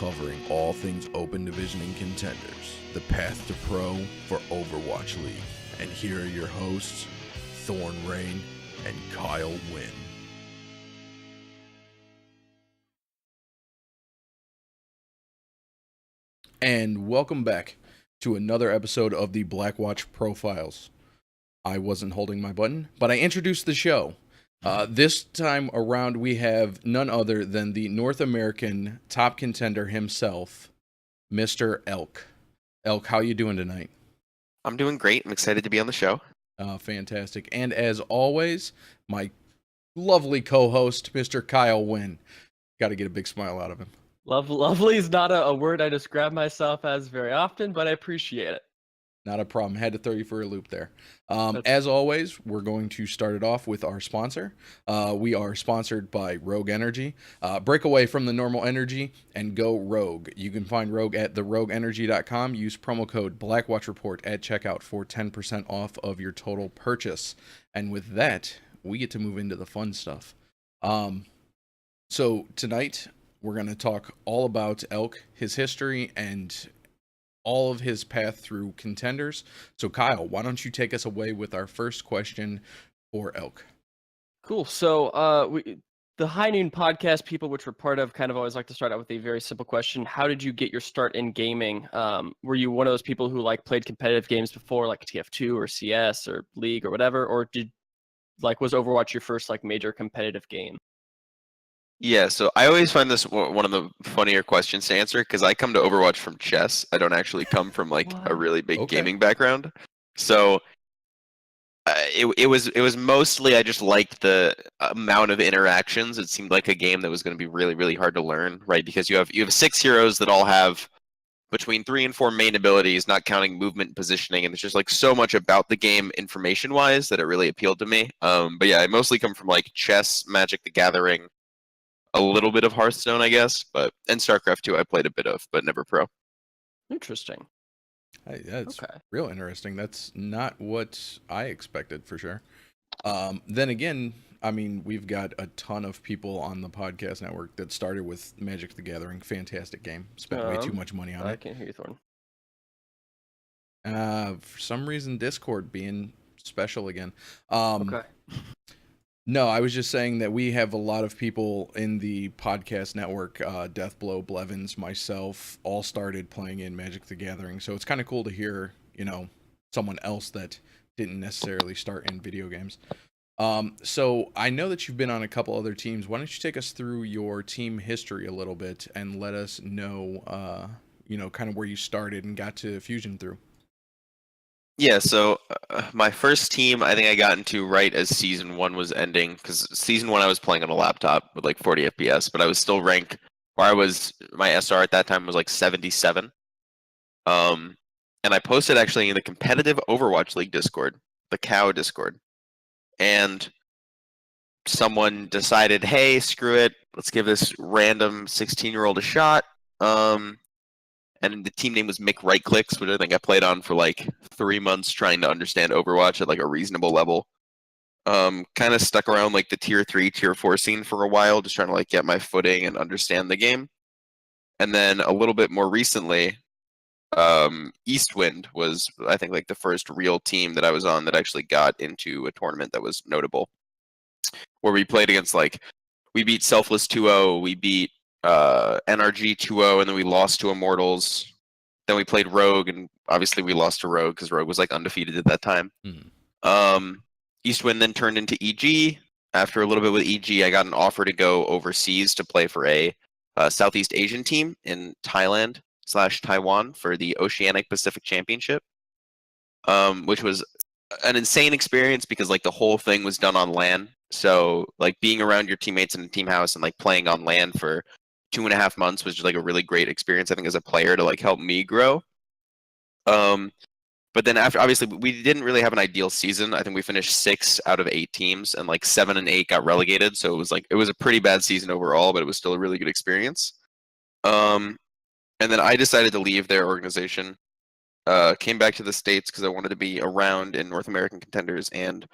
covering all things Open Division and Contenders, the path to pro for Overwatch League. And here are your hosts, Thornrayne and Kyle Wynn. And welcome back to another episode of the Blackwatch Pro Files. I wasn't holding my button, but I introduced the show. This time around, we have none other than the North American top contender himself, Mr. Elk. Elk, how you doing tonight? I'm doing great. I'm excited to be on the show. Fantastic. And as always, my lovely co-host, Mr. Kyle Wynn. Got to get a big smile out of him. Lovely is not a word I describe myself as very often, but I appreciate it. Not a problem. Had to throw you for a loop there. As always, we're going to start it off with our sponsor. We are sponsored by Rogue Energy. Break away from the normal energy and go Rogue. You can find Rogue at therogueenergy.com. Use promo code BlackwatchReport at checkout for 10% off of your total purchase. And with that, we get to move into the fun stuff. So tonight, we're going to talk all about Elk, his history, and all of his path through contenders. So Kyle, why don't you take us away with our first question for Elk? Cool. So the High Noon podcast people, which we're part of, kind of always like to start out with a very simple question. How did you get your start in gaming? Were you one of those people who played competitive games before, like TF2 or CS or League or whatever? Or was Overwatch your first major competitive game? Yeah, so I always find this one of the funnier questions to answer because I come to Overwatch from chess. I don't actually come from a really big gaming background. So it was mostly I just liked the amount of interactions. It seemed like a game that was going to be really, really hard to learn, right? Because you have 6 heroes that all have between 3 and 4 main abilities, not counting movement and positioning, and there's just so much about the game information-wise that it really appealed to me. But yeah, I mostly come from chess, Magic the Gathering, a little bit of Hearthstone, I guess, and StarCraft 2 I played a bit of, but never pro. Interesting. That's real interesting. That's not what I expected for sure. Then again, I mean, we've got a ton of people on the podcast network that started with Magic the Gathering. Fantastic game. Spent way too much money on it. I can't hear you, Thorn. For some reason, Discord being special again. Okay. No, I was just saying that we have a lot of people in the podcast network, Deathblow, Blevins, myself, all started playing in Magic the Gathering. So it's kind of cool to hear, someone else that didn't necessarily start in video games. So I know that you've been on a couple other teams. Why don't you take us through your team history a little bit and let us know, kind of where you started and got to Fusion through. Yeah, so my first team I think I got into right as Season 1 was ending, because Season 1 I was playing on a laptop with 40 FPS, but I was still ranked, my SR at that time was 77. And I posted actually in the competitive Overwatch League Discord, the COW Discord, and someone decided, hey, screw it, let's give this random 16-year-old a shot. And the team name was Mick Right Clicks, which I think I played on for 3 months trying to understand Overwatch at a reasonable level. Kind of stuck around the tier 3, tier 4 scene for a while, just trying to get my footing and understand the game. And then a little bit more recently, Eastwind was I think the first real team that I was on that actually got into a tournament that was notable, where we played against we beat Selfless 2-0, we beat NRG 2-0, and then we lost to Immortals. Then we played Rogue, and obviously we lost to Rogue because Rogue was undefeated at that time. Eastwind then turned into EG. After a little bit with EG, I got an offer to go overseas to play for a Southeast Asian team in Thailand/Taiwan for the Oceanic Pacific Championship, which was an insane experience because the whole thing was done on LAN. So being around your teammates in a team house and playing on LAN for 2.5 months was just a really great experience, I think, as a player to help me grow. But then after, obviously, we didn't really have an ideal season. I think we finished 6 out of 8 teams, and 7 and 8 got relegated. So it was a pretty bad season overall, but it was still a really good experience. And then I decided to leave their organization. Came back to the States because I wanted to be around in North American Contenders, and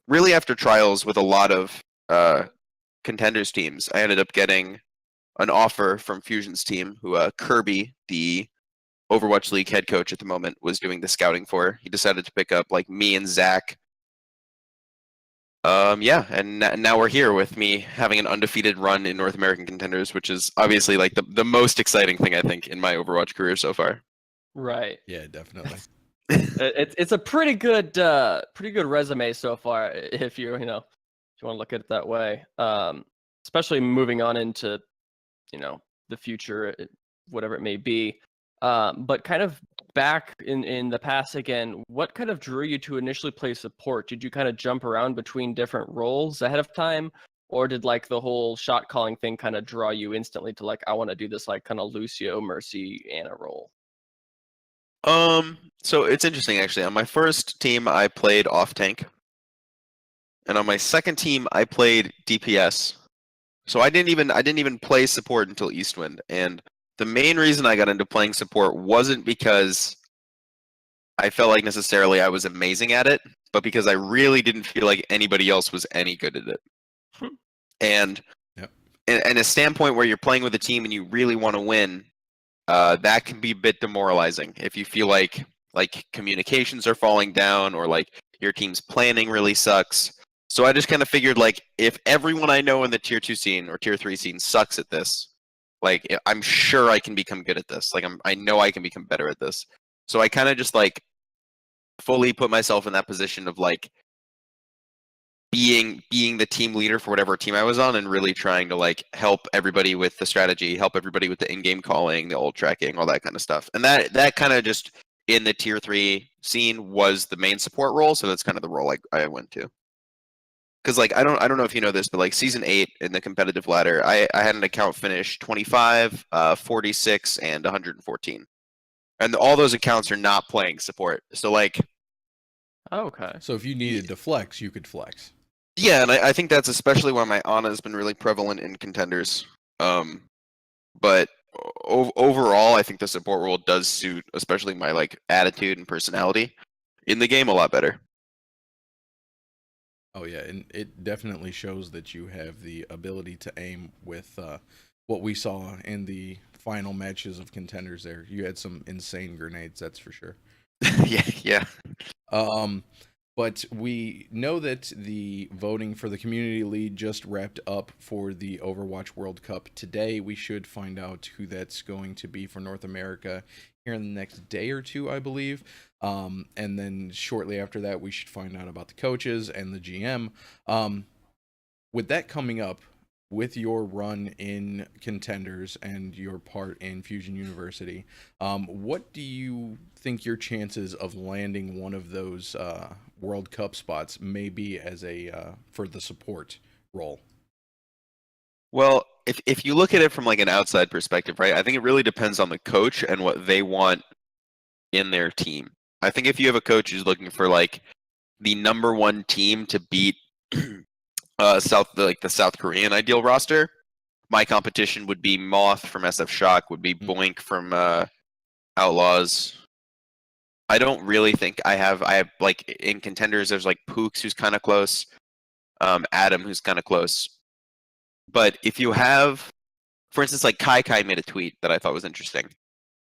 really after trials with a lot of Contenders teams, I ended up getting an offer from Fusion's team, who Kirby, the Overwatch League head coach at the moment, was doing the scouting for. He decided to pick up like me and Zach. Yeah, and now we're here with me having an undefeated run in North American Contenders, which is obviously like the most exciting thing I think in my Overwatch career so far. Right. Yeah, definitely. It's a pretty good resume so far, if you want to look at it that way. Especially moving on into the future, whatever it may be. But kind of back in the past again, what kind of drew you to initially play support? Did you kind of jump around between different roles ahead of time, or did like the whole shot calling thing kind of draw you instantly to like, I want to do this like kind of Lucio, Mercy, Ana role? So it's interesting actually. On my first team, I played off tank, and on my second team, I played DPS. So I didn't even play support until Eastwind, and the main reason I got into playing support wasn't because I felt like necessarily I was amazing at it, but because I really didn't feel like anybody else was any good at it. And Yep. and a standpoint where you're playing with a team and you really want to win, that can be a bit demoralizing if you feel like communications are falling down or like your team's planning really sucks. So I just kind of figured like if everyone I know in the tier 2 scene or tier 3 scene sucks at this, like I'm sure I can become good at this. Like I know I can become better at this. So I kind of just like fully put myself in that position of like being the team leader for whatever team I was on and really trying to like help everybody with the strategy, help everybody with the in-game calling, the ult tracking, all that kind of stuff. And that kind of just in the tier 3 scene was the main support role, so that's kind of the role I went to. Because like I don't know if you know this, but like season 8 in the competitive ladder, I had an account finish 25, 46, and 114, and all those accounts are not playing support. So like, Okay. So if you needed to flex, you could flex. yeah, and I think that's especially why my Ana has been really prevalent in contenders. But overall, I think the support role does suit, especially my like attitude and personality in the game, a lot better. Oh yeah, and it definitely shows that you have the ability to aim with what we saw in the final matches of contenders there. You had some insane grenades, that's for sure. Yeah. But we know that the voting for the community lead just wrapped up for the Overwatch World Cup today. We should find out who that's going to be for North America here in the next day or two, I believe. And then shortly after that, we should find out about the coaches and the GM. With that coming up, with your run in contenders and your part in Fusion University, what do you think your chances of landing one of those World Cup spots may be as a for the support role? Well, if you look at it from like an outside perspective, right? I think it really depends on the coach and what they want in their team. I think if you have a coach who's looking for like the number 1 team to beat the South Korean ideal roster, my competition would be Moth from SF Shock, would be Boink from Outlaws. I don't really think I have like in contenders. There's like Pooks who's kind of close, Adam who's kind of close. But if you have, for instance, like Kai made a tweet that I thought was interesting,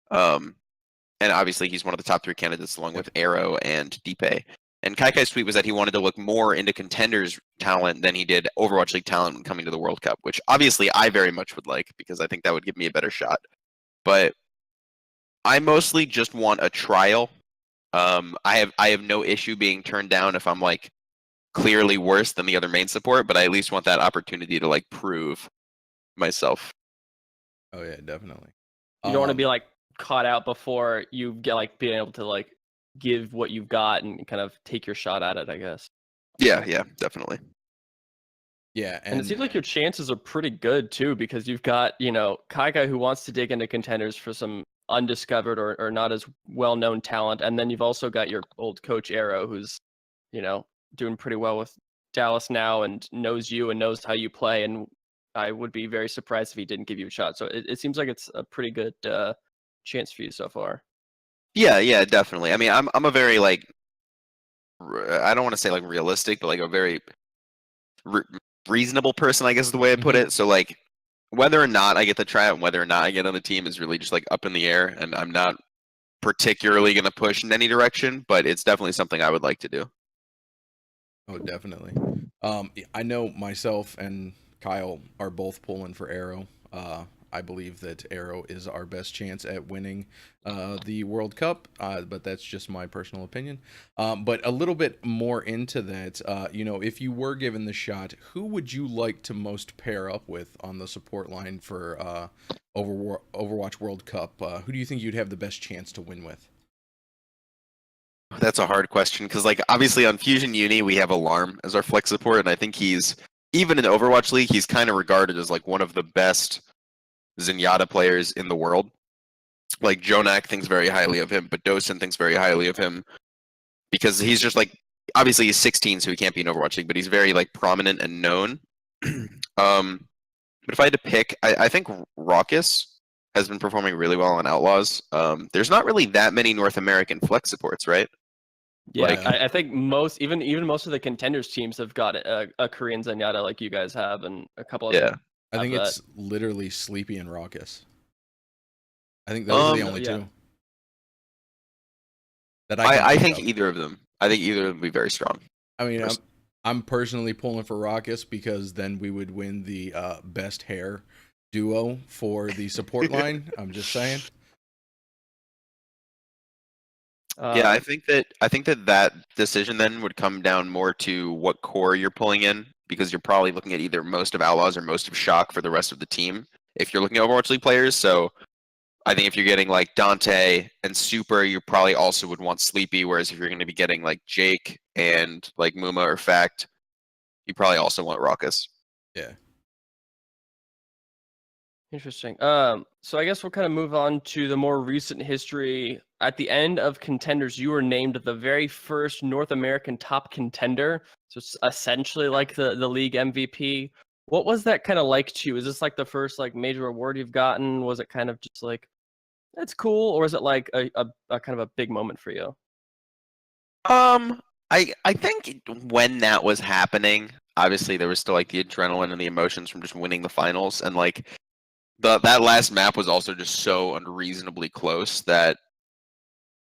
and obviously he's one of the top 3 candidates along with Arrow and Deepay. And Kai's tweet was that he wanted to look more into contenders talent than he did Overwatch League talent when coming to the World Cup, which obviously I very much would like because I think that would give me a better shot. But I mostly just want a trial. I have no issue being turned down if I'm like clearly worse than the other main support, but I at least want that opportunity to like prove myself. Oh yeah, definitely. You don't want to be like caught out before you get like being able to like give what you've got and kind of take your shot at it, I guess. Yeah, definitely. Yeah, and it seems like your chances are pretty good too, because you've got, Kai who wants to dig into contenders for some undiscovered or not as well-known talent, and then you've also got your old coach Arrow, who's, doing pretty well with Dallas now and knows you and knows how you play, and I would be very surprised if he didn't give you a shot. So it seems like it's a pretty good chance for you so far. Yeah, definitely. I mean, I'm a very like, I don't want to say like realistic, but like a very reasonable person, I guess is the way I put it. So like, whether or not I get to try it and whether or not I get on the team is really just like up in the air, and I'm not particularly going to push in any direction, but it's definitely something I would like to do. Oh, definitely. I know myself and Kyle are both pulling for Arrow. I believe that Arrow is our best chance at winning the World Cup, but that's just my personal opinion. But a little bit more into that, if you were given the shot, who would you like to most pair up with on the support line for Overwatch World Cup? Who do you think you'd have the best chance to win with? That's a hard question because, like, obviously on Fusion Uni we have Alarm as our flex support, and I think he's even in Overwatch League he's kind of regarded as like one of the best Zenyatta players in the world. Like Jonak thinks very highly of him, but Dosen thinks very highly of him because he's just like obviously he's 16, so he can't be in Overwatch League, but he's very like prominent and known. But if I had to pick, I think Raucus has been performing really well on Outlaws. There's not really that many North American flex supports, right? Yeah, Like- I think most even most of the contenders teams have got a Korean Zenyatta like you guys have, and a couple of Yeah. I think have it's literally Sleepy and Raucus. I think those are the only yeah. two. That I I think of. either of them. I think either of them would be very strong. I mean, Pers- I'm personally pulling for Raucus because then we would win the best hair duo for the support line. I'm just saying. Yeah, I think that decision then would come down more to what core you're pulling in, because you're probably looking at either most of Outlaws or most of Shock for the rest of the team if you're looking at Overwatch League players. So I think if you're getting like Dante and Super, you probably also would want Sleepy, whereas if you're going to be getting like Jake and like Muma or Fact, you probably also want Raucus. Yeah. Interesting. So I guess we'll kind of move on to the more recent history. At the end of Contenders, you were named the very first North American top contender. So it's essentially like the league MVP. What was that kind of like to you? Is this like the first like major award you've gotten? Was it kind of just like, that's cool, or is it like a kind of a big moment for you? I think when that was happening, obviously there was still like the adrenaline and the emotions from just winning the finals, and like that last map was also just so unreasonably close that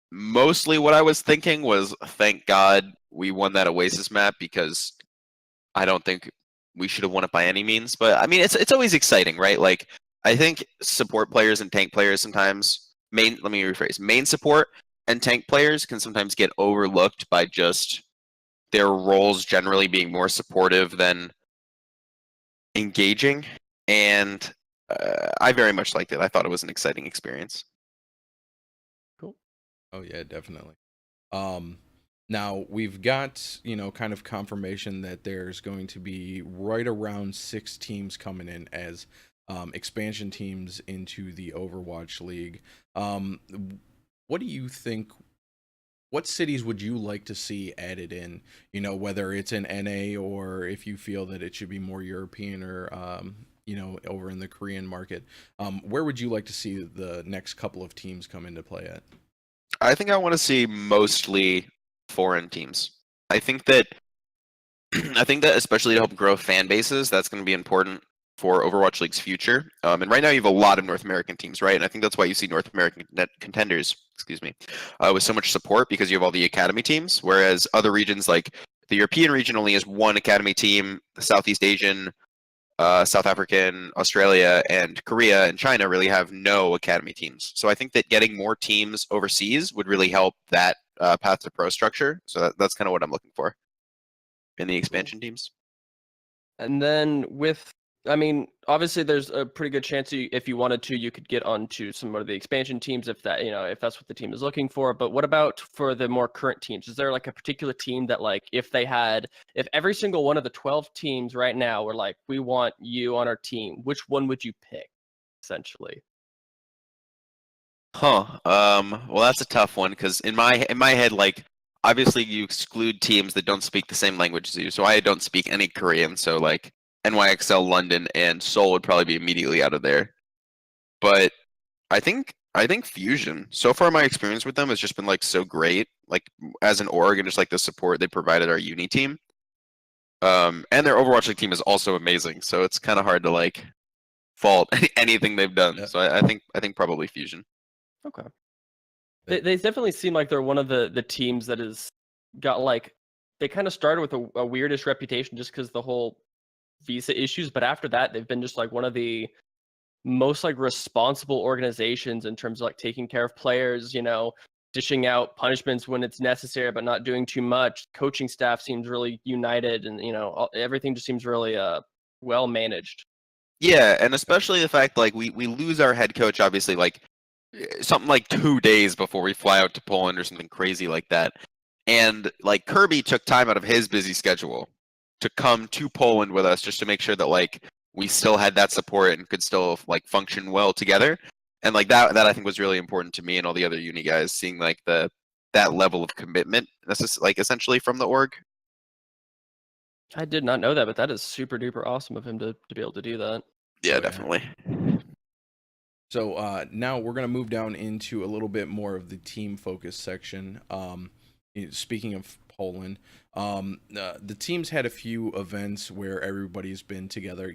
mostly what I was thinking was, thank God we won that Oasis map, because I don't think we should have won it by any means. But I mean, it's always exciting, right? Like I think support players and tank players sometimes let me rephrase, main support and tank players can sometimes get overlooked by just their roles generally being more supportive than engaging, and I very much liked it. I thought it was an exciting experience. Cool. Oh yeah, definitely. Now we've got, kind of confirmation that there's going to be right around 6 teams coming in as expansion teams into the Overwatch League. What do you think? What cities would you like to see added in? Whether it's in NA or if you feel that it should be more European or over in the Korean market. Where would you like to see the next couple of teams come into play at? I think I want to see mostly foreign teams. I think that especially to help grow fan bases, that's going to be important for Overwatch League's future. And right now you have a lot of North American teams, right? And I think that's why you see North American contenders, with so much support, because you have all the academy teams, whereas other regions like the European region only has one academy team. The Southeast Asian, South African, Australia, and Korea and China really have no academy teams. So I think that getting more teams overseas would really help that path to pro structure. So that's kind of what I'm looking for in the expansion teams. And then obviously there's a pretty good chance if you wanted to, you could get onto some of the expansion teams if if that's what the team is looking for. But what about for the more current teams? Is there like a particular team that like if every single one of the 12 teams right now were like, we want you on our team, which one would you pick essentially? Well, that's a tough one, because in my head, like obviously you exclude teams that don't speak the same language as you. So I don't speak any Korean, so like NYXL, London, and Seoul would probably be immediately out of there. But I think Fusion, so far my experience with them has just been like so great, like as an org and just like the support they provided our uni team. And their Overwatch League team is also amazing, so it's kind of hard to like fault anything they've done. Yeah. So I think probably Fusion. Okay. Yeah. They definitely seem like they're one of the teams that has got like they kind of started with a weirdish reputation just because the whole visa issues, but after that they've been just like one of the most like responsible organizations in terms of like taking care of players, dishing out punishments when it's necessary, but not doing too much. Coaching staff seems really united, and everything just seems really well managed. Yeah, and especially the fact like we lose our head coach obviously like something like 2 days before we fly out to Poland or something crazy like that. And like Kirby took time out of his busy schedule to come to Poland with us just to make sure that like we still had that support and could still like function well together. And like that I think was really important to me and all the other uni guys, seeing like that level of commitment. That's just like essentially from the org. I did not know that, but that is super duper awesome of him to be able to do that. Yeah, Oh, yeah. definitely. So now we're going to move down into a little bit more of the team focus section. Speaking of Poland, the teams had a few events where everybody's been together.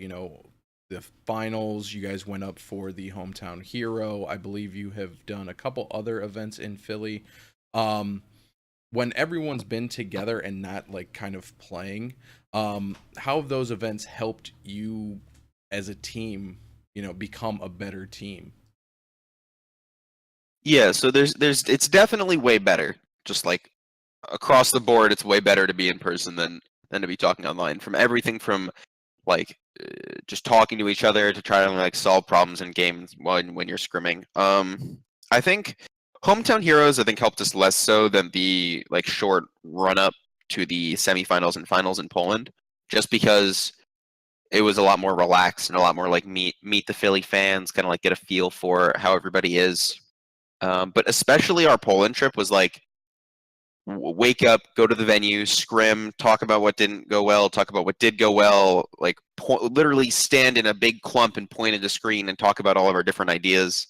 The finals, you guys went up for the hometown hero. I believe you have done a couple other events in Philly. When everyone's been together and not like kind of playing, how have those events helped you as a team, become a better team? Yeah, so there's it's definitely way better. Just like across the board, it's way better to be in person than to be talking online. From everything from like just talking to each other to try to like solve problems in games when you're scrimming. I think Hometown Heroes I think helped us less so than the like short run up to the semifinals and finals in Poland, just because it was a lot more relaxed and a lot more like meet the Philly fans, kind of like get a feel for how everybody is. But especially our Poland trip was like wake up, go to the venue, scrim, talk about what didn't go well, talk about what did go well, like literally stand in a big clump and point at the screen and talk about all of our different ideas.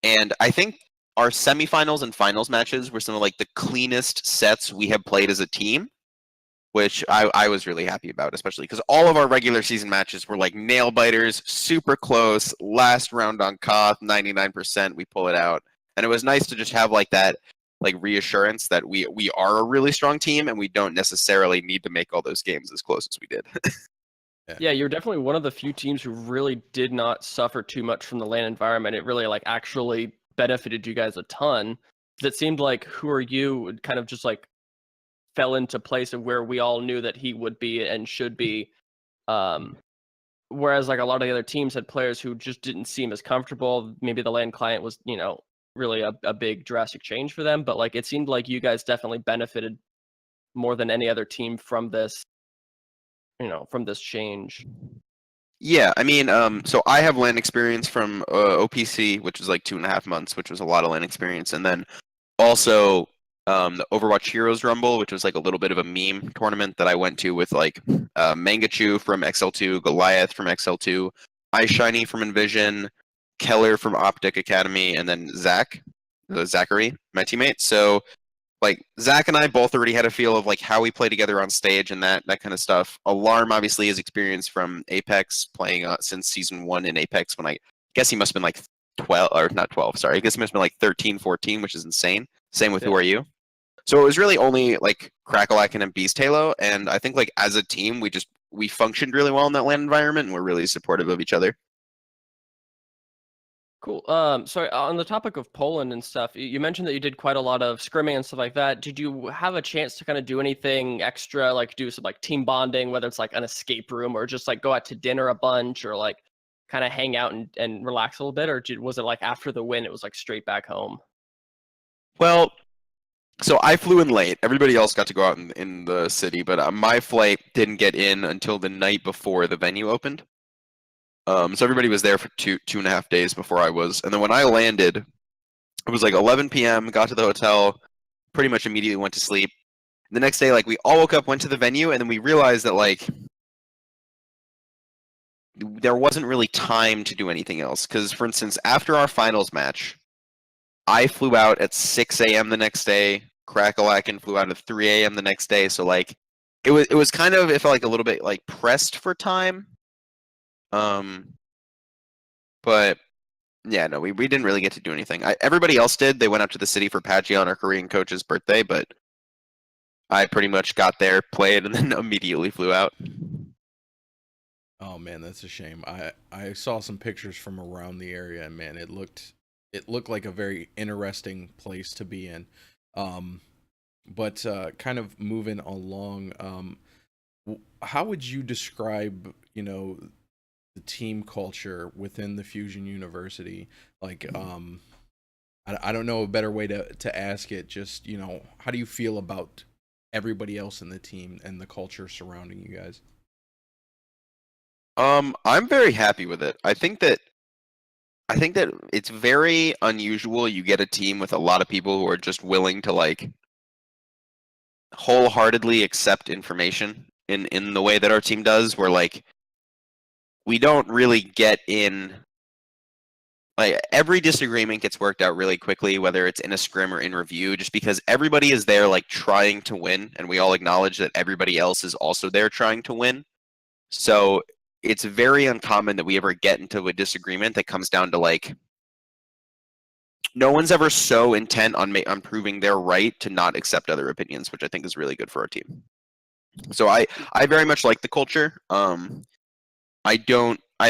And I think our semifinals and finals matches were some of like the cleanest sets we have played as a team, which I was really happy about, especially because all of our regular season matches were like nail biters, super close, last round on Koth, 99%, we pull it out. And it was nice to just have like that like reassurance that we are a really strong team and we don't necessarily need to make all those games as close as we did. Yeah, you're definitely one of the few teams who really did not suffer too much from the LAN environment. It really like actually benefited you guys a ton. It seemed like Who Are You kind of just like fell into place of where we all knew that he would be and should be. Whereas like a lot of the other teams had players who just didn't seem as comfortable. Maybe the LAN client was, really a big drastic change for them. But like it seemed like you guys definitely benefited more than any other team from this, from this change. Yeah, I mean, so I have LAN experience from OPC, which was like 2.5 months, which was a lot of LAN experience, and then also the Overwatch Heroes Rumble, which was like a little bit of a meme tournament that I went to with like Mangachu from XL2, Goliath from XL2, iShiny from Envision, Keller from Optic Academy, and then Zachary, my teammate. So like Zach and I both already had a feel of like how we play together on stage and that kind of stuff. Alarm obviously is experience from Apex, playing since season 1 in Apex when I guess he must have been like 12 or not 12, sorry. I guess he must have been like 13, 14, which is insane. Same with Who Are You? So it was really only like Crackalack and Beast Halo, and I think like as a team we functioned really well in that LAN environment and we're really supportive of each other. Cool. Sorry, on the topic of Poland and stuff, you mentioned that you did quite a lot of scrimming and stuff like that. Did you have a chance to kind of do anything extra, like do some like team bonding, whether it's like an escape room or just like go out to dinner a bunch or like kind of hang out and relax a little bit? Or was it like after the win, it was like straight back home? Well, so I flew in late. Everybody else got to go out in the city, but my flight didn't get in until the night before the venue opened. So everybody was there for 2.5 days before I was. And then when I landed, it was like 11 p.m., got to the hotel, pretty much immediately went to sleep. The next day, like we all woke up, went to the venue, and then we realized that like there wasn't really time to do anything else. Because, for instance, after our finals match, I flew out at 6 a.m. the next day. Crackalacken flew out at 3 a.m. the next day. So like it was kind of, it felt like a little bit like pressed for time. But yeah, no, we didn't really get to do anything. Everybody else did. They went out to the city for Pagion, our Korean coach's birthday, but I pretty much got there, played, and then immediately flew out. Oh man, that's a shame. I saw some pictures from around the area, and man, it looked like a very interesting place to be in. But kind of moving along, how would you describe, the team culture within the Fusion University? Like, I don't know a better way to ask it. Just, how do you feel about everybody else in the team and the culture surrounding you guys? I'm very happy with it. I think that it's very unusual. You get a team with a lot of people who are just willing to like wholeheartedly accept information in the way that our team does, where like we don't really get in, like every disagreement gets worked out really quickly, whether it's in a scrim or in review, just because everybody is there like trying to win, and we all acknowledge that everybody else is also there trying to win. So it's very uncommon that we ever get into a disagreement that comes down to like no one's ever so intent on proving they're right to not accept other opinions, which I think is really good for our team. So I very much like the culture. I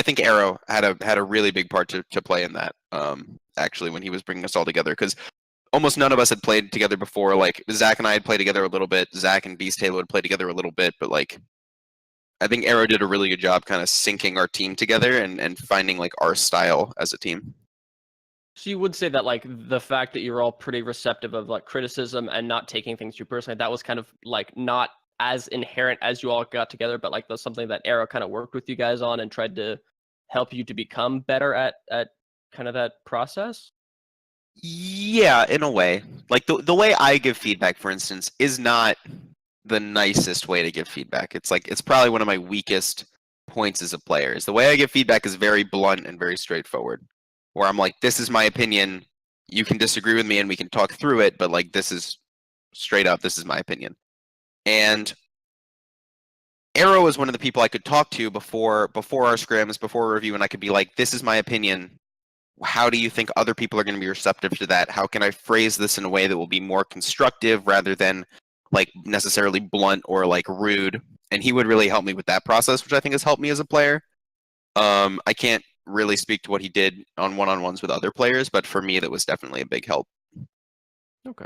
think Arrow had a really big part to play in that. Actually, when he was bringing us all together, because almost none of us had played together before. Like Zach and I had played together a little bit. Zach and Beast Halo had played together a little bit, but like I think Arrow did a really good job kind of syncing our team together and finding like our style as a team. So you would say that like the fact that you're all pretty receptive of like criticism and not taking things too personally, that was kind of like not as inherent as you all got together, but like that's something that Arrow kind of worked with you guys on and tried to help you to become better at kind of that process? Yeah, in a way. Like the way I give feedback, for instance, is not the nicest way to give feedback. It's like it's probably one of my weakest points as a player. Is the way I give feedback is very blunt and very straightforward. Where I'm like, this is my opinion. You can disagree with me and we can talk through it, but like this is straight up, this is my opinion. And Arrow was one of the people I could talk to before our scrims, before a review, and I could be like, this is my opinion. How do you think other people are going to be receptive to that? How can I phrase this in a way that will be more constructive rather than like necessarily blunt or like rude? And he would really help me with that process, which I think has helped me as a player. I can't really speak to what he did on one-on-ones with other players, but for me, that was definitely a big help. Okay.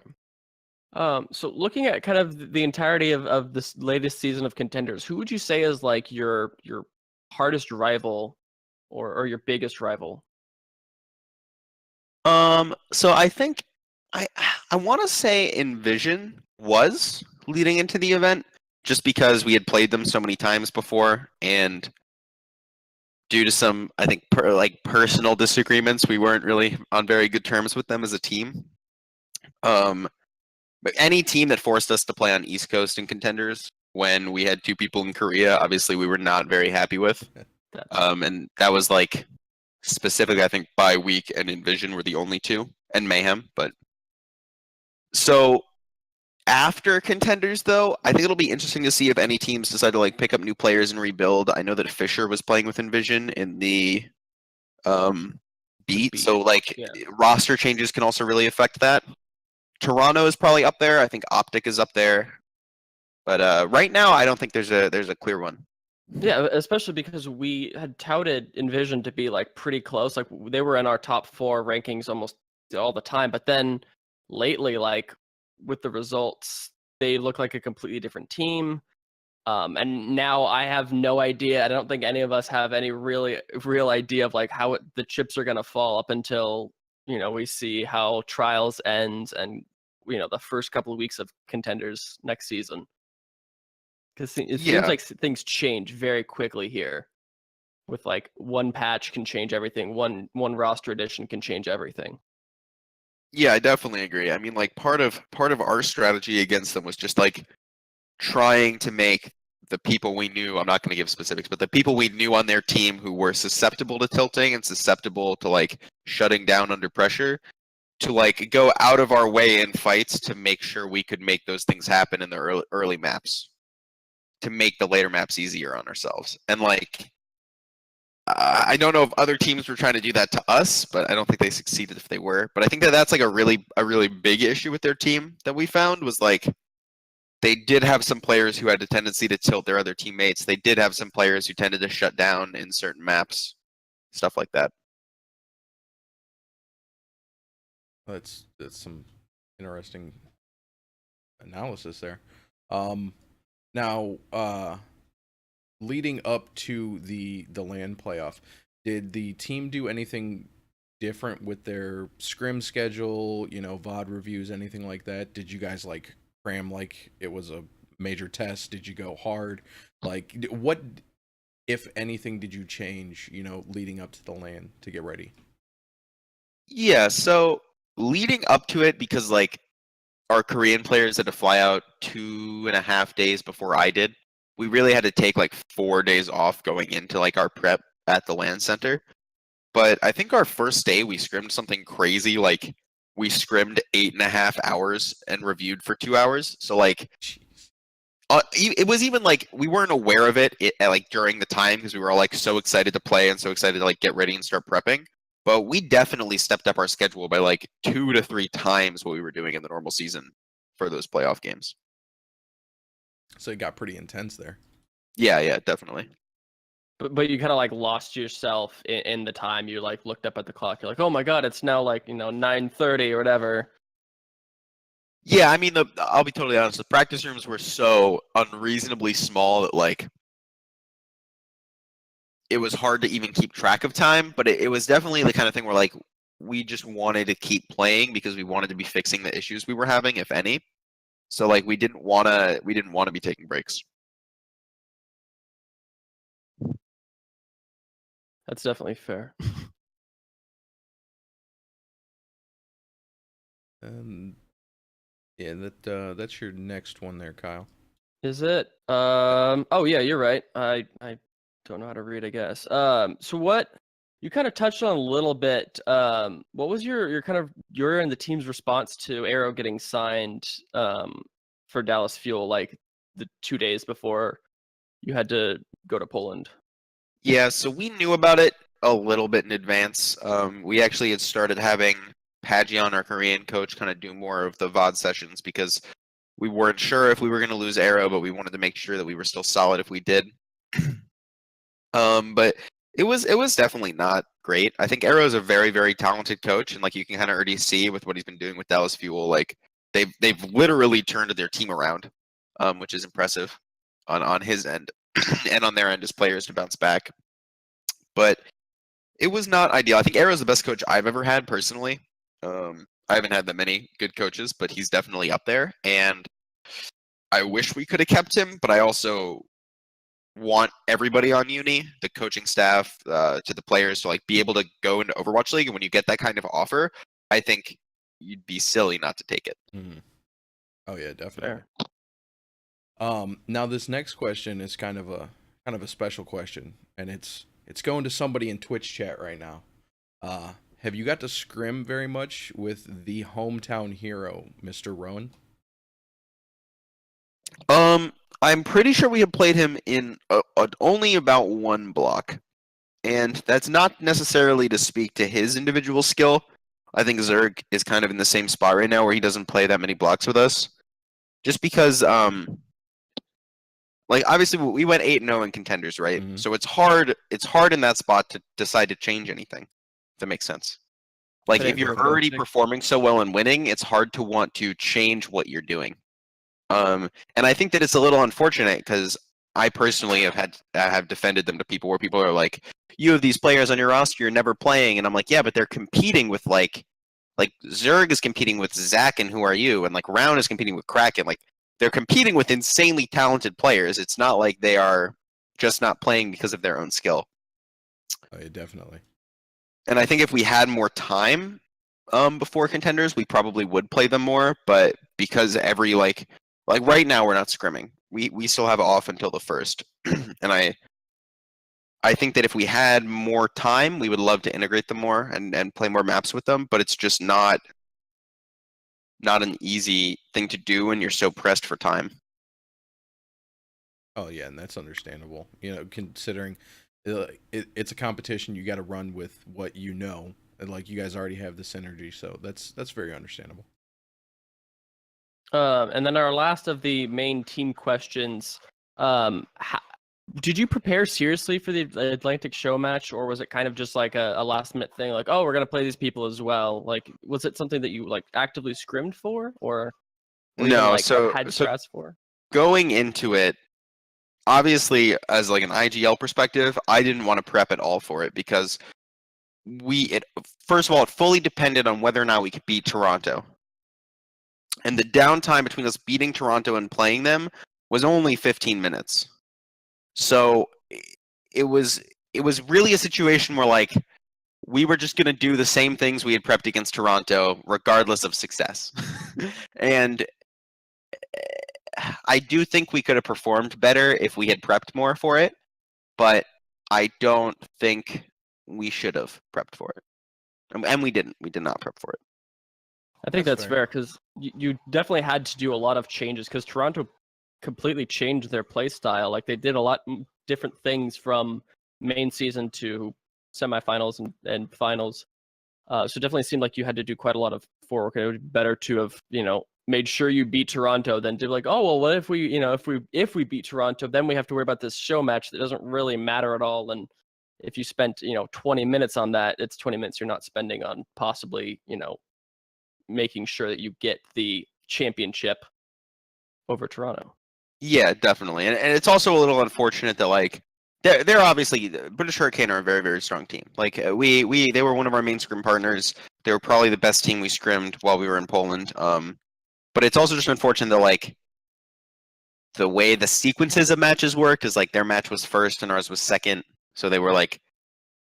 So looking at kind of the entirety of this latest season of Contenders, who would you say is like your hardest rival or your biggest rival? So I think I want to say Envision was leading into the event just because we had played them so many times before, and due to some, I think, personal disagreements, we weren't really on very good terms with them as a team. But any team that forced us to play on East Coast in Contenders when we had two people in Korea, obviously we were not very happy with. And that was like specifically, I think, by week and Envision were the only two, and Mayhem. But so after Contenders, though, I think it'll be interesting to see if any teams decide to like pick up new players and rebuild. I know that Fisher was playing with Envision in the beat, so like roster changes can also really affect that. Toronto is probably up there. I think Optic is up there, but right now I don't think there's a clear one. Yeah, especially because we had touted Envision to be like pretty close. Like they were in our top 4 rankings almost all the time. But then lately, like with the results, they look like a completely different team. And now I have no idea. I don't think any of us have any real idea of like how the chips are gonna fall up until we see how Trials ends and the first couple of weeks of Contenders next season. Because it seems like things change very quickly here. With like one patch can change everything. One roster addition can change everything. Yeah, I definitely agree. I mean, like part of our strategy against them was just like trying to make the people we knew, I'm not going to give specifics, but the people we knew on their team who were susceptible to tilting and susceptible to like shutting down under pressure, to like go out of our way in fights to make sure we could make those things happen in the early maps, to make the later maps easier on ourselves. And like I don't know if other teams were trying to do that to us, but I don't think they succeeded if they were. But I think that that's like a really big issue with their team that we found was like they did have some players who had a tendency to tilt their other teammates. They did have some players who tended to shut down in certain maps, stuff like that. That's some interesting analysis there. Now, leading up to the LAN playoff, did the team do anything different with their scrim schedule? You know, VOD reviews, anything like that? Did you guys like cram like it was a major test? Did you go hard? Like, what, if anything, did you change? You know, leading up to the LAN to get ready. Yeah, so leading up to it, because like our Korean players had to fly out 2.5 days before I did, we really had to take like 4 days off going into like our prep at the LAN center. But I think our first day we scrimmed something crazy, like we scrimmed 8.5 hours and reviewed for 2 hours. So like it was even like we weren't aware of it like during the time because we were all like so excited to play and so excited to like get ready and start prepping. But we definitely stepped up our schedule by like 2 to 3 times what we were doing in the normal season for those playoff games. So it got pretty intense there. Yeah, definitely. But you kind of like lost yourself in the time. You like looked up at the clock. You're like, oh my god, it's now like 9:30 or whatever. Yeah, I mean, I'll be totally honest. The practice rooms were so unreasonably small that like it was hard to even keep track of time. But it was definitely the kind of thing where like we just wanted to keep playing because we wanted to be fixing the issues we were having, if any. So like we didn't want to be taking breaks. That's definitely fair. And yeah, that's your next one there, Kyle. Is it? Oh yeah, you're right. I don't know how to read, I guess. So what you kind of touched on a little bit. What was your kind of your and the team's response to Arrow getting signed for Dallas Fuel like the 2 days before you had to go to Poland? Yeah, so we knew about it a little bit in advance. We actually had started having Pagion, our Korean coach, kind of do more of the VOD sessions because we weren't sure if we were going to lose Arrow, but we wanted to make sure that we were still solid if we did. But it was definitely not great. I think Arrow is a very talented coach, and like you can kind of already see with what he's been doing with Dallas Fuel, like they've literally turned their team around, which is impressive on his end and on their end as players to bounce back. But it was not ideal. I think Arrow's the best coach I've ever had personally. I haven't had that many good coaches, but he's definitely up there. And I wish we could have kept him, but I also want everybody on Uni, the coaching staff, to the players, to like be able to go into Overwatch League. And when you get that kind of offer, I think you'd be silly not to take it. Mm-hmm. Oh yeah, definitely. Fair. Now this next question is kind of a special question, and it's going to somebody in Twitch chat right now. Have you got to scrim very much with the hometown hero, Mr. Rowan? I'm pretty sure we have played him in only about one block, and that's not necessarily to speak to his individual skill. I think Zerg is kind of in the same spot right now where he doesn't play that many blocks with us, just because like obviously we went 8-0 in contenders, right? Mhm. So it's hard in that spot to decide to change anything. If that makes sense. Like But if you're it's already realistic. performing so well and winning, it's hard to want to change what you're doing. And I think that it's a little unfortunate because I personally have defended them to people where people are like, you have these players on your roster you're never playing, and I'm like, yeah, but they're competing with like Zerg is competing with Zack and Who Are You, and like Round is competing with Kraken. Like they're competing with insanely talented players. It's not like they are just not playing because of their own skill. Oh yeah, definitely. And I think if we had more time before contenders, we probably would play them more. But because every like right now we're not scrimming. We still have off until the 1st. And I think that if we had more time, we would love to integrate them more and play more maps with them, but it's just not an easy thing to do when you're so pressed for time. Oh yeah, and that's understandable. You know, considering it's a competition. You got to run with what you know, and like you guys already have the synergy, so that's very understandable. And then our last of the main team questions. Did you prepare seriously for the Atlantic show match, or was it kind of just like a last minute thing? Like, oh, we're gonna play these people as well. Like, was it something that you like actively scrimmed for, or even No, like so had strats for? going into it, obviously as like an IGL perspective, I didn't want to prep at all for it because first of all, it fully depended on whether or not we could beat Toronto. And the downtime between us beating Toronto and playing them was only 15 minutes. So it was really a situation where like we were just going to do the same things we had prepped against Toronto regardless of success. And I do think we could have performed better if we had prepped more for it, but I don't think we should have prepped for it. And we didn't. We did not prep for it. I think That's that's fair. fair because you definitely had to do a lot of changes because Toronto completely changed their play style. Like they did a lot different things from main season to semifinals and finals. So it definitely seemed like you had to do quite a lot of forework. It would be better to have, made sure you beat Toronto than to be like, oh well, what if we, if we beat Toronto, then we have to worry about this show match that doesn't really matter at all. And if you spent, 20 minutes on that, it's 20 minutes you're not spending on possibly, making sure that you get the championship over Toronto. Yeah, definitely. And it's also a little unfortunate that like they're obviously the British Hurricane are a very, very strong team. Like they were one of our main scrim partners. They were probably the best team we scrimmed while we were in Poland. But it's also just unfortunate that like the way the sequences of matches worked is like their match was first and ours was second. So they were like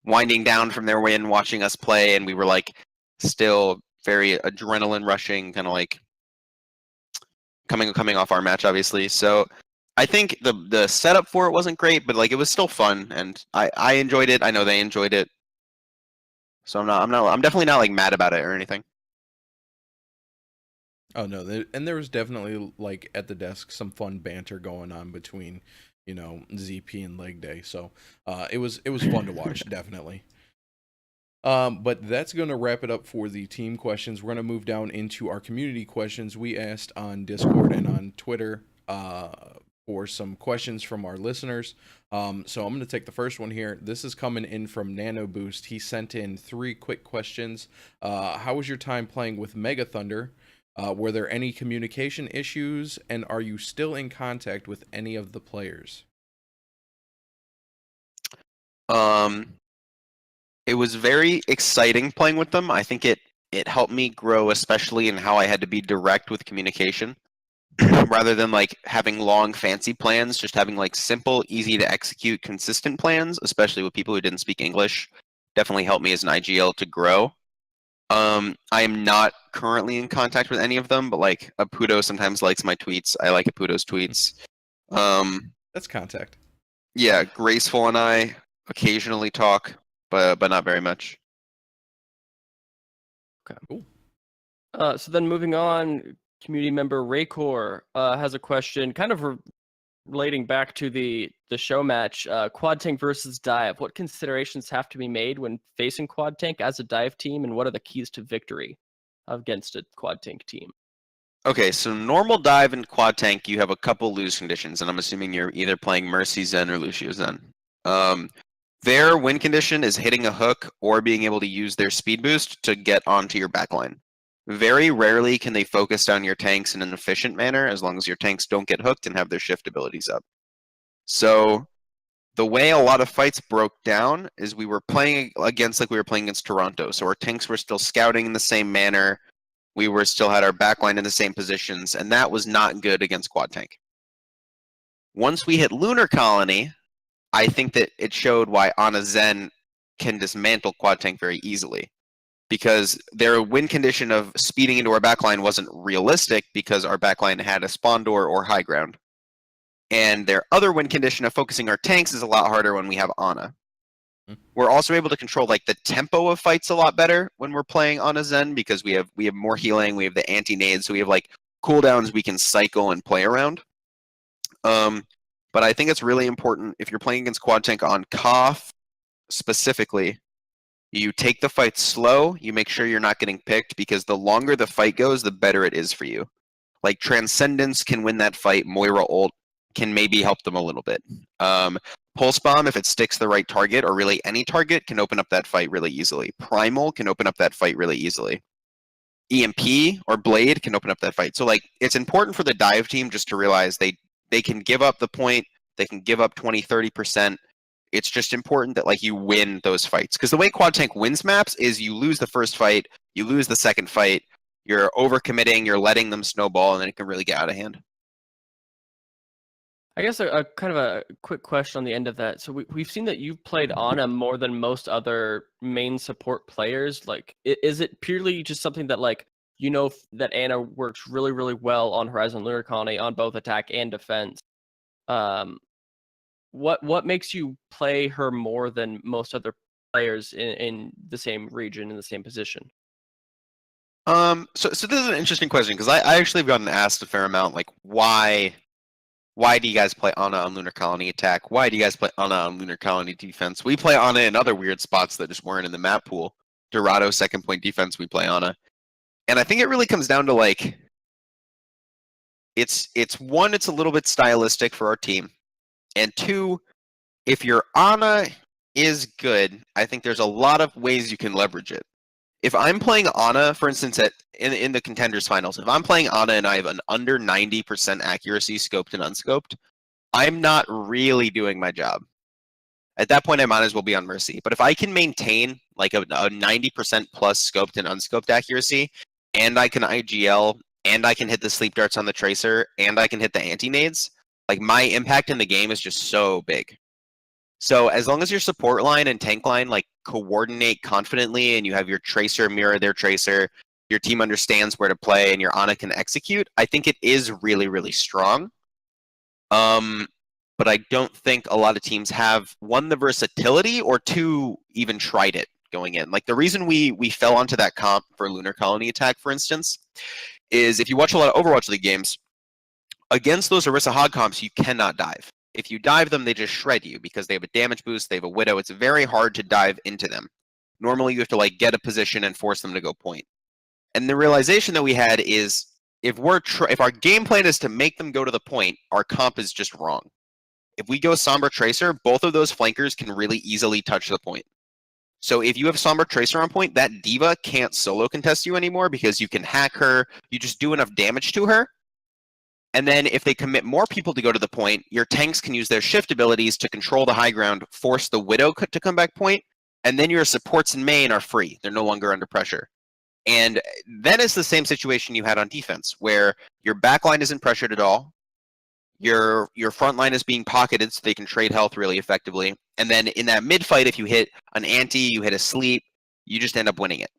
winding down from their win, watching us play, and we were like still very adrenaline rushing, kind of like coming off our match, obviously. So I think the setup for it wasn't great, but like it was still fun, and I enjoyed it. I know they enjoyed it. So I'm definitely not like mad about it or anything. Oh no, and there was definitely like at the desk some fun banter going on between, ZP and Leg Day. So it was fun to watch, definitely. But that's going to wrap it up for the team questions. We're going to move down into our community questions. We asked on Discord and on Twitter for some questions from our listeners. So I'm going to take the first one here. This is coming in from Nano Boost. He sent in 3 quick questions. How was your time playing with Mega Thunder? Were there any communication issues? And are you still in contact with any of the players? It was very exciting playing with them. I think it helped me grow, especially in how I had to be direct with communication. Rather than like having long fancy plans, just having like simple, easy to execute, consistent plans, especially with people who didn't speak English, definitely helped me as an IGL to grow. I am not currently in contact with any of them, but like Apudo sometimes likes my tweets. I like Apudo's tweets. That's contact. Yeah, Graceful and I occasionally talk, but not very much. Okay. Cool. So then moving on, community member Raycor has a question, kind of relating back to the show match, quad tank versus dive. What considerations have to be made when facing quad tank as a dive team, and what are the keys to victory against a quad tank team? Okay, so normal dive and quad tank, you have a couple lose conditions, and I'm assuming you're either playing Mercy Zen or Lucio Zen. Their win condition is hitting a hook or being able to use their speed boost to get onto your backline. Very rarely can they focus down your tanks in an efficient manner as long as your tanks don't get hooked and have their shift abilities up. So the way a lot of fights broke down is we were playing against like we were playing against Toronto. So our tanks were still scouting in the same manner. We were still had our backline in the same positions, and that was not good against quad tank. Once we hit Lunar Colony, I think that it showed why Ana Zen can dismantle quad tank very easily. Because their win condition of speeding into our backline wasn't realistic because our backline had a spawn door or high ground. And their other win condition of focusing our tanks is a lot harder when we have Ana. We're also able to control like the tempo of fights a lot better when we're playing Ana Zen because we have more healing, we have the anti-nades, so we have like cooldowns we can cycle and play around. But I think it's really important if you're playing against quad tank on Koth specifically, you take the fight slow, you make sure you're not getting picked, because the longer the fight goes, the better it is for you. Like Transcendence can win that fight, Moira ult can maybe help them a little bit. Pulse Bomb, if it sticks the right target, or really any target, can open up that fight really easily. Primal can open up that fight really easily. EMP or Blade can open up that fight. So like, it's important for the dive team just to realize they can give up the point, they can give up 20-30%. It's just important that like you win those fights, because the way Quad Tank wins maps is you lose the first fight, you lose the second fight, you're overcommitting, you're letting them snowball, and then it can really get out of hand. I guess a kind of a quick question on the end of that. So we've seen that you've played Ana more than most other main support players. Like, is it purely just something that like, you know, that Ana works really, really well on Horizon Lunar Colony on both attack and defense? What makes you play her more than most other players in the same region, in the same position? So this is an interesting question, because I actually have gotten asked a fair amount, like, why do you guys play Ana on Lunar Colony attack? Why do you guys play Ana on Lunar Colony defense? We play Ana in other weird spots that just weren't in the map pool. Dorado second point defense, we play Ana. And I think it really comes down to like, it's one, it's a little bit stylistic for our team. And two, if your Ana is good, I think there's a lot of ways you can leverage it. If I'm playing Ana, for instance, in the Contenders Finals, if I'm playing Ana and I have an under 90% accuracy scoped and unscoped, I'm not really doing my job. At that point, I might as well be on Mercy. But if I can maintain like a 90% plus scoped and unscoped accuracy, and I can IGL, and I can hit the sleep darts on the Tracer, and I can hit the anti-nades, like my impact in the game is just so big. So as long as your support line and tank line like coordinate confidently, and you have your Tracer mirror their Tracer, your team understands where to play, and your Ana can execute, I think it is really, really strong. But I don't think a lot of teams have, one, the versatility, or two, even tried it going in. Like the reason we fell onto that comp for Lunar Colony attack, for instance, is if you watch a lot of Overwatch League games, against those Orisa Hog comps, you cannot dive. If you dive them, they just shred you because they have a damage boost, they have a Widow. It's very hard to dive into them. Normally, you have to like get a position and force them to go point. And the realization that we had is if our game plan is to make them go to the point, our comp is just wrong. If we go Sombra Tracer, both of those flankers can really easily touch the point. So if you have Sombra Tracer on point, that diva can't solo contest you anymore because you can hack her, you just do enough damage to her. And then if they commit more people to go to the point, your tanks can use their shift abilities to control the high ground, force the Widow to come back point, and then your supports in main are free. They're no longer under pressure. And then it's the same situation you had on defense, where your backline isn't pressured at all. Your front line is being pocketed so they can trade health really effectively. And then in that mid fight, if you hit an anti, you hit a sleep, you just end up winning it.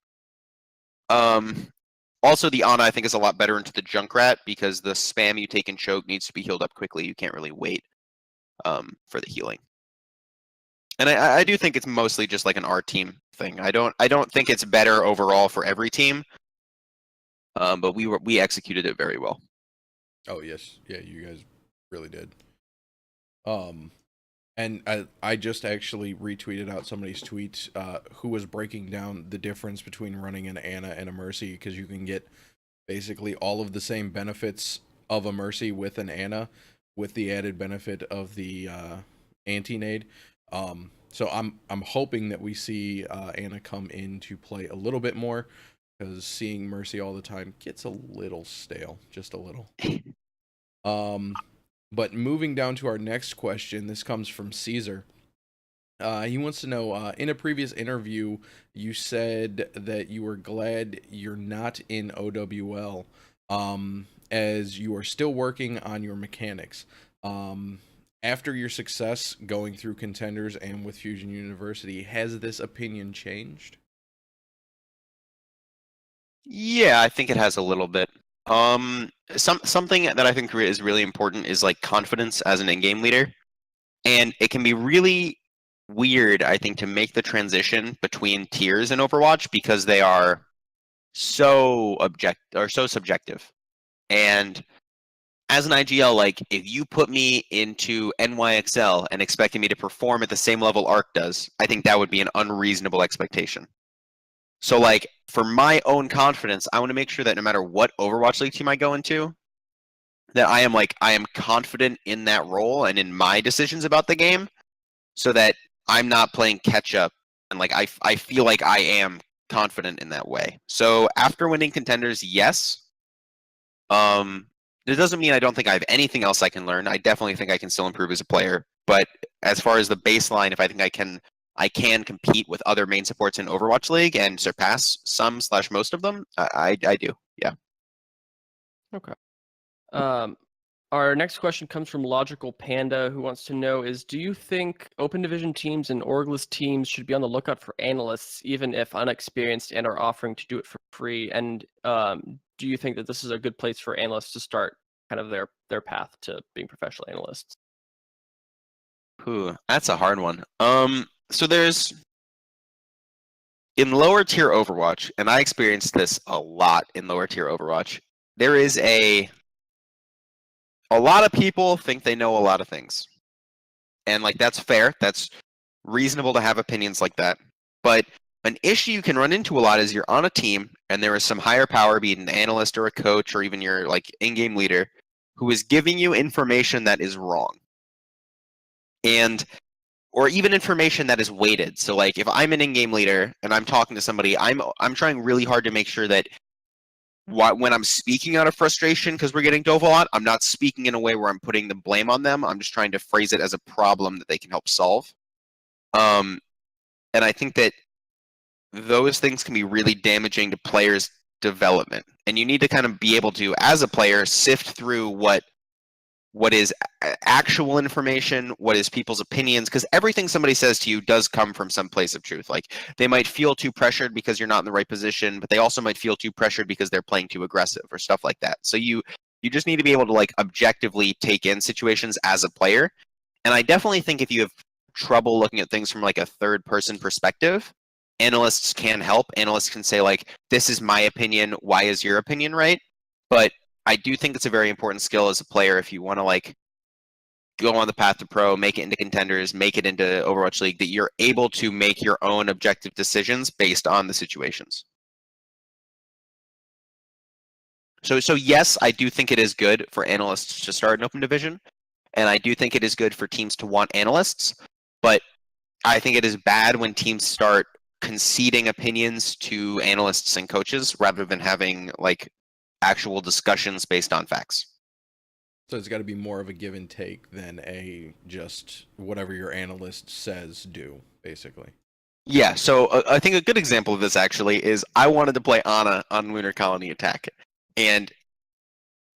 Also, the Ana, I think, is a lot better into the Junkrat because the spam you take in choke needs to be healed up quickly. You can't really wait for the healing. And I do think it's mostly just like an our team thing. I don't think it's better overall for every team. But we executed it very well. Oh yes, yeah, you guys really did. And I just actually retweeted out somebody's tweet who was breaking down the difference between running an Ana and a Mercy, because you can get basically all of the same benefits of a Mercy with an Ana, with the added benefit of the anti-nade. So I'm hoping that we see Ana come in to play a little bit more, because seeing Mercy all the time gets a little stale, just a little. But moving down to our next question, this comes from Caesar. He wants to know, in a previous interview, you said that you were glad you're not in OWL, as you are still working on your mechanics. After your success going through Contenders and with Fusion University, has this opinion changed? Yeah, I think it has a little bit. Something that I think is really important is like confidence as an in-game leader, and it can be really weird, I think, to make the transition between tiers in Overwatch because they are so subjective. And as an IGL, like if you put me into NYXL and expecting me to perform at the same level Arc does, I think that would be an unreasonable expectation. So like for my own confidence, I want to make sure that no matter what Overwatch League team I go into, that I am confident in that role and in my decisions about the game, so that I'm not playing catch up, and like I feel like I am confident in that way. So after winning contenders, yes. It doesn't mean I don't think I have anything else I can learn. I definitely think I can still improve as a player. But as far as the baseline, if I think I can compete with other main supports in Overwatch League and surpass some/most of them, I do. Yeah. Okay. Our next question comes from Logical Panda, who wants to know is, do you think Open Division teams and Orgless teams should be on the lookout for analysts, even if unexperienced, and are offering to do it for free? And do you think that this is a good place for analysts to start kind of their path to being professional analysts? Ooh, that's a hard one. So there's in lower tier Overwatch, and I experienced this a lot in lower tier Overwatch. There is a lot of people think they know a lot of things. And like that's fair. That's reasonable to have opinions like that. But an issue you can run into a lot is you're on a team and there is some higher power, be it an analyst or a coach or even your like in-game leader, who is giving you information that is wrong. And or even information that is weighted. So like if I'm an in-game leader and I'm talking to somebody, I'm trying really hard to make sure that when I'm speaking out of frustration because we're getting dove a lot, I'm not speaking in a way where I'm putting the blame on them. I'm just trying to phrase it as a problem that they can help solve. And I think that those things can be really damaging to players' development. And you need to kind of be able to, as a player, sift through what is actual information, what is people's opinions, because everything somebody says to you does come from some place of truth. Like they might feel too pressured because you're not in the right position, but they also might feel too pressured because they're playing too aggressive or stuff like that. So you just need to be able to like objectively take in situations as a player. And I definitely think if you have trouble looking at things from like a third person perspective, analysts can help. Analysts can say like, this is my opinion, why is your opinion right? But I do think it's a very important skill as a player if you want to like go on the path to pro, make it into contenders, make it into Overwatch League, that you're able to make your own objective decisions based on the situations. So yes, I do think it is good for analysts to start an open division, and I do think it is good for teams to want analysts, but I think it is bad when teams start conceding opinions to analysts and coaches rather than having like actual discussions based on facts. So it's got to be more of a give and take than a just whatever your analyst says do, basically. Yeah, so I think a good example of this actually is I wanted to play Ana on Lunar Colony Attack. And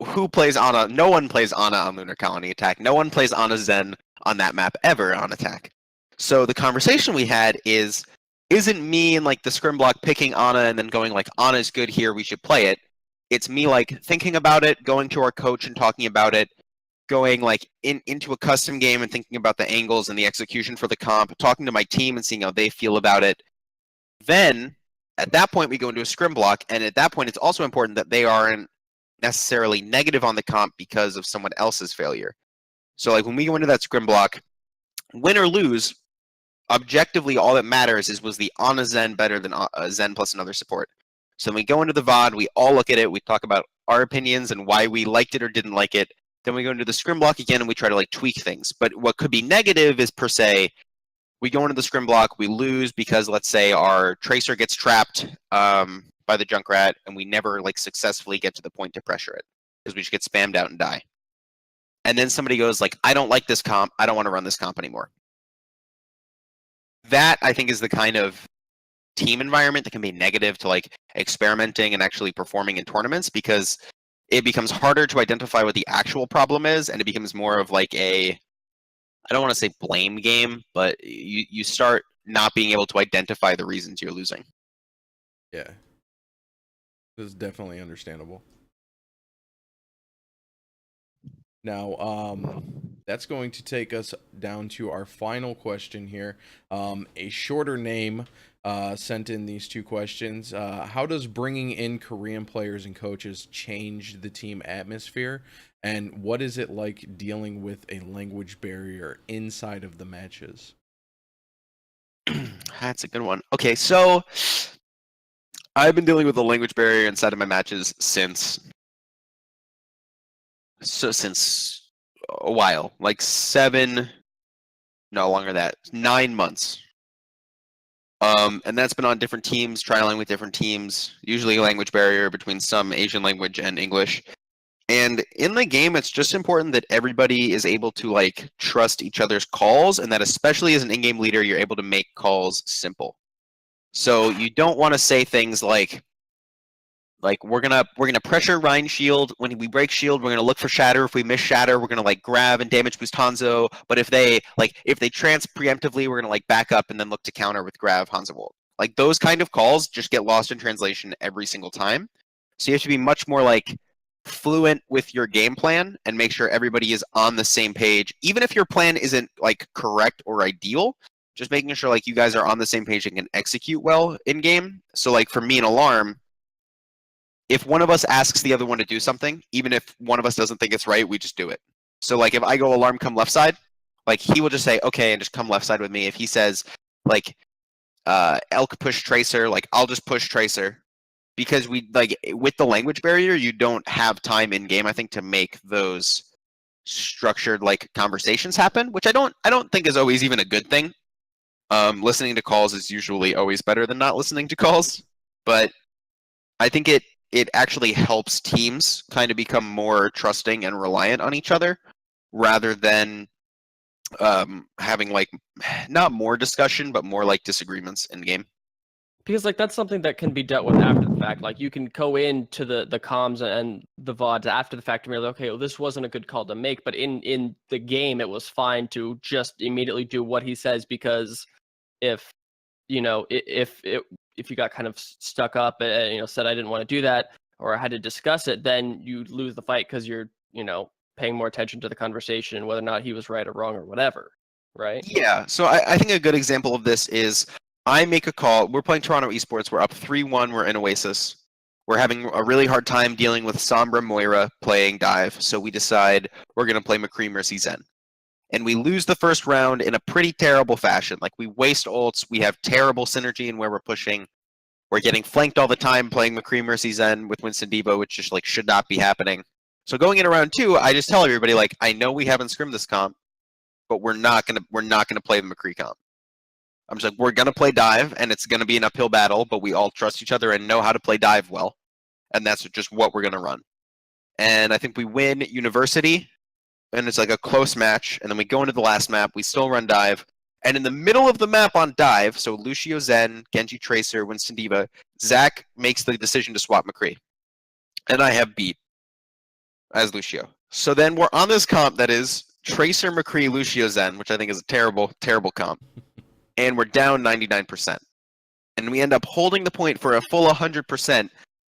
who plays Ana? No one plays Ana on Lunar Colony Attack. No one plays Ana Zen on that map ever on Attack. So the conversation we had isn't me and like the scrim block picking Ana and then going like, Ana's good here, we should play it. It's me like thinking about it, going to our coach and talking about it, going like into a custom game and thinking about the angles and the execution for the comp, talking to my team and seeing how they feel about it. Then at that point we go into a scrim block, and at that point it's also important that they aren't necessarily negative on the comp because of someone else's failure. So like when we go into that scrim block, win or lose, objectively all that matters is, was the Ana Zen better than Zen plus another support? So when we go into the VOD, we all look at it, we talk about our opinions and why we liked it or didn't like it. Then we go into the scrim block again and we try to like tweak things. But what could be negative is per se, we go into the scrim block, we lose because let's say our tracer gets trapped by the Junkrat and we never like successfully get to the point to pressure it because we just get spammed out and die. And then somebody goes like, I don't like this comp, I don't want to run this comp anymore. That I think is the kind of team environment that can be negative to like experimenting and actually performing in tournaments, because it becomes harder to identify what the actual problem is, and it becomes more of like a, I don't want to say blame game, but you start not being able to identify the reasons you're losing. Yeah. This is definitely understandable. Now, that's going to take us down to our final question here. A shorter name, sent in these two questions. How does bringing in Korean players and coaches change the team atmosphere? And what is it like dealing with a language barrier inside of the matches? That's a good one. Okay, so I've been dealing with the language barrier inside of my matches since a while, like 9 months. And that's been on different teams, trialing with different teams, usually a language barrier between some Asian language and English. And in the game, it's just important that everybody is able to like trust each other's calls, and that especially as an in-game leader, you're able to make calls simple. So you don't want to say things like we're gonna pressure Rhine shield. When we break shield, we're gonna look for shatter. If we miss shatter, we're gonna like grab and damage boost Hanzo. But if they trance preemptively, we're gonna like back up and then look to counter with grab Hanzo Volt. Like those kind of calls just get lost in translation every single time. So you have to be much more like fluent with your game plan and make sure everybody is on the same page, even if your plan isn't like correct or ideal. Just making sure like you guys are on the same page and can execute well in game. So like for me, an alarm, if one of us asks the other one to do something, even if one of us doesn't think it's right, we just do it. So like if I go alarm, come left side, like he will just say okay and just come left side with me. If he says like elk push tracer, like I'll just push tracer, because we like with the language barrier, you don't have time in game, I think, to make those structured like conversations happen, which I don't think is always even a good thing. Listening to calls is usually always better than not listening to calls, but I think it actually helps teams kind of become more trusting and reliant on each other, rather than having like not more discussion, but more like disagreements in game. Because like that's something that can be dealt with after the fact. Like you can go into the comms and the VODs after the fact and be like, okay, well, this wasn't a good call to make, but in the game it was fine to just immediately do what he says, because if if you got kind of stuck up and said I didn't want to do that, or I had to discuss it, then you lose the fight because you're paying more attention to the conversation and whether or not he was right or wrong or whatever, right? Yeah, so I think a good example of this is I make a call. We're playing Toronto Esports. We're up 3-1. We're in Oasis. We're having a really hard time dealing with Sombra Moira playing dive, so we decide we're going to play McCree Mercy Zen. And we lose the first round in a pretty terrible fashion. Like, we waste ults. We have terrible synergy in where we're pushing. We're getting flanked all the time playing McCree Mercy Zen with Winston Devo, which just like should not be happening. So going into round 2, I just tell everybody, like, I know we haven't scrimmed this comp, but we're not gonna play the McCree comp. I'm just like, we're gonna play dive, and it's gonna be an uphill battle, but we all trust each other and know how to play dive well, and that's just what we're gonna run. And I think we win University, and it's like a close match, and then we go into the last map. We still run dive, and in the middle of the map on dive, so Lucio Zen, Genji Tracer, Winston Diva, Zach makes the decision to swap McCree, and I have beat as Lucio. So then we're on this comp that is Tracer, McCree, Lucio Zen, which I think is a terrible, terrible comp. And we're down 99%. And we end up holding the point for a full 100%,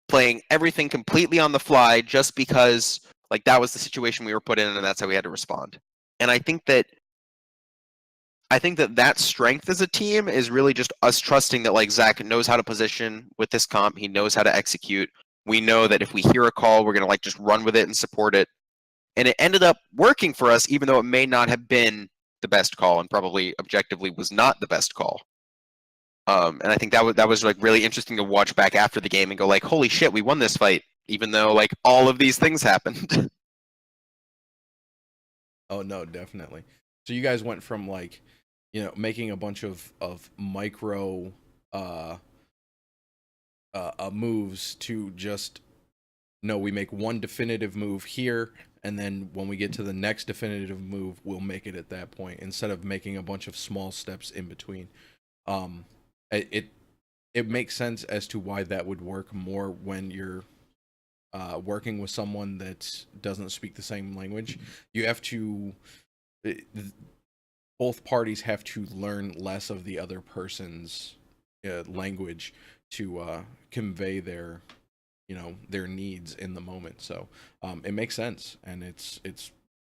playing everything completely on the fly just because like that was the situation we were put in and that's how we had to respond. And I think that that strength as a team is really just us trusting that like Zach knows how to position with this comp. He knows how to execute. We know that if we hear a call, we're going to like just run with it and support it. And it ended up working for us, even though it may not have been the best call and probably objectively was not the best call. And I think that was like really interesting to watch back after the game and go like, holy shit, we won this fight, even though like all of these things happened. Oh no, definitely. So you guys went from like, making a bunch of micro moves to just no, we make one definitive move here, and then when we get to the next definitive move, we'll make it at that point instead of making a bunch of small steps in between. It makes sense as to why that would work more when you're working with someone that doesn't speak the same language. You have to, both parties have to learn less of the other person's language to convey their needs in the moment. So it makes sense, and it's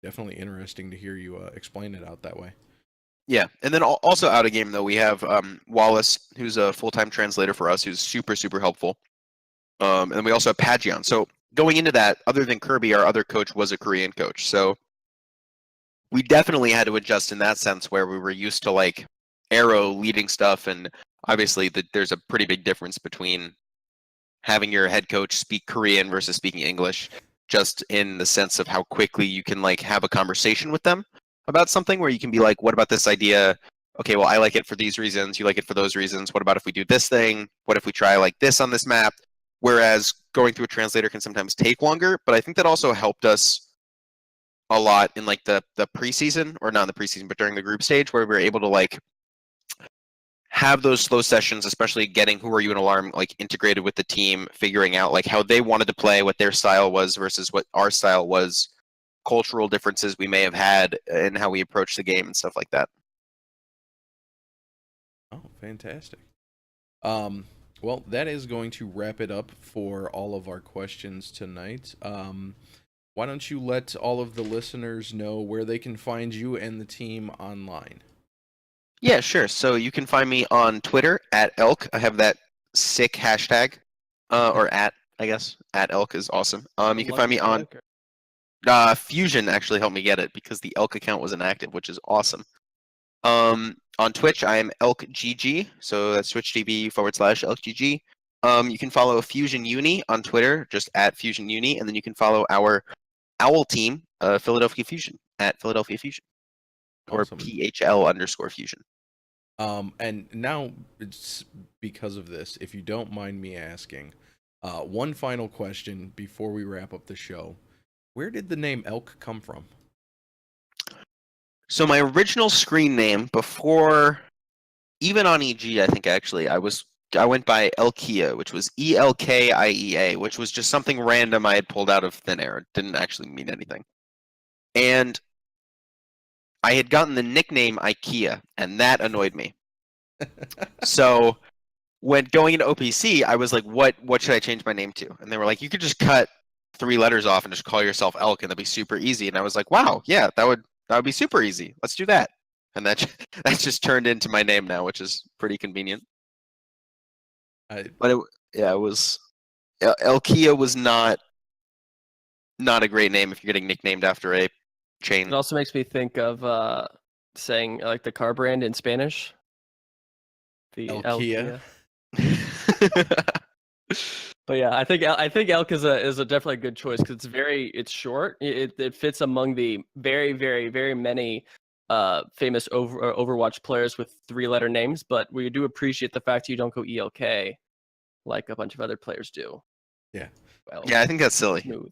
definitely interesting to hear you explain it out that way. Yeah, and then also out of game though, we have Wallace, who's a full-time translator for us, who's super helpful. And we also have Pagion. So going into that, other than Kirby, our other coach was a Korean coach. So we definitely had to adjust in that sense, where we were used to like Arrow leading stuff, and obviously there's a pretty big difference between having your head coach speak Korean versus speaking English, just in the sense of how quickly you can like have a conversation with them about something, where you can be like, what about this idea? Okay, well, I like it for these reasons, you like it for those reasons. What about if we do this thing? What if we try like this on this map? Whereas going through a translator can sometimes take longer, but I think that also helped us a lot in like the preseason, or not in the preseason, but during the group stage, where we were able to like have those slow sessions, especially getting Who Are You an Alarm like integrated with the team, figuring out like how they wanted to play, what their style was versus what our style was, cultural differences we may have had in how we approach the game and stuff like that. Oh, fantastic. Well, that is going to wrap it up for all of our questions tonight. Why don't you let all of the listeners know where they can find you and the team online? Yeah, sure. So you can find me on Twitter at Elk. I have that sick hashtag, or at, I guess, at Elk is awesome. You can find me on Fusion. Actually helped me get it because the Elk account wasn't active, which is awesome. On Twitch, I am ElkGG, so that's twitch.tv/ElkGG. You can follow Fusion Uni on Twitter, just at Fusion Uni, and then you can follow our Owl team, Philadelphia Fusion, at Philadelphia Fusion, or Awesome. PHL_Fusion. And now, it's because of this, if you don't mind me asking, one final question before we wrap up the show. Where did the name Elk come from? So my original screen name before, even on EG, I think actually, I went by Elkia, which was ELKIEA, which was just something random I had pulled out of thin air. It didn't actually mean anything. And I had gotten the nickname IKEA, and that annoyed me. So when going into OPC, I was like, what should I change my name to? And they were like, you could just cut 3 letters off and just call yourself Elk, and that'd be super easy. And I was like, wow, yeah, that would be super easy. Let's do that. And that's just turned into my name now, which is pretty convenient. But it was Elkia was not a great name if you're getting nicknamed after a chain. It also makes me think of saying like the car brand in Spanish. The Elkia. But yeah, I think Elk is a definitely a good choice because it's short. It fits among the very many famous Overwatch players with 3-letter names. But we do appreciate the fact you don't go ELK like a bunch of other players do. Yeah. Well, yeah, I think that's silly. Smooth.